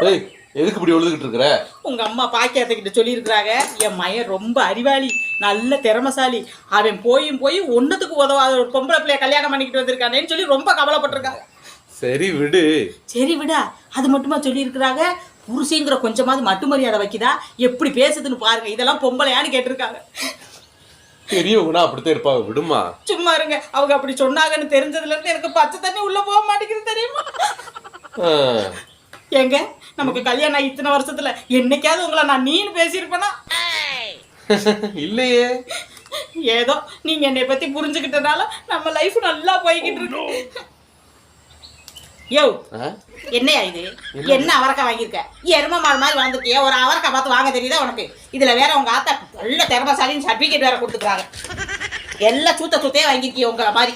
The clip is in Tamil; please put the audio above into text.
ஏய் எதுக்கு இப்படி எழுதுகிட்டு இருக்கிற? உங்க அம்மா பாக்கியத்துக்கிட்ட சொல்லியிருக்கிறாங்க, என் மயன் ரொம்ப அறிவாளி, நல்ல திறமசாலி, அவன் போய் ஒன்னுத்துக்கு உதவாத ஒரு பொம்பளை பிள்ளைய கல்யாணம் பண்ணிக்கிட்டு வந்திருக்கானேன்னு சொல்லி ரொம்ப கவலைப்பட்டிருக்காங்க. சரி விடு. சரி விடா, அது மட்டுமா சொல்லியிருக்கிறாங்க, புருஷங்கிற கொஞ்சமாவது மட்டு மரியாதை வைக்குதா, எப்படி பேசுதுன்னு பாருங்க, இதெல்லாம் பொம்பளையான்னு கேட்டிருக்காங்க. பெரியவங்கன்னா அப்படித்தான் இருப்பாங்க, விடுமா. சும்மா இருங்க, அவங்க அப்படி சொன்னாங்கன்னு தெரிஞ்சதுல இருந்து எனக்கு பச்சை தண்ணி உள்ள போக மாட்டேங்குது தெரியுமா? ஏங்க, நமக்கு கல்யாணம் ஆகி இத்தனை வருஷத்துல என்னைக்காவது உங்களை நான் நீன்னு பேசியிருப்பேனா? இல்லையே. ஏதோ நீங்க என்னை பத்தி புரிஞ்சுக்கிட்டனால நம்ம லைஃப் நல்லா போய்கிட்டு இருக்கு. யோ, என்னையா இது? என்ன அவரக்காய் வாங்கியிருக்க? எரும மாடு மாதிரி வாழ்ந்துட்டிய, ஒரு அவரக்காய் பார்த்து வாங்க தெரியுதா உனக்கு? இதுல வேற உங்க ஆத்தா நல்ல திறமசாலின்னு சர்டிபிகேட் வேற கொடுத்துக்கிறாங்க. எல்லாம் சூத்தையே வாங்கிருக்கிய உங்களை மாதிரி.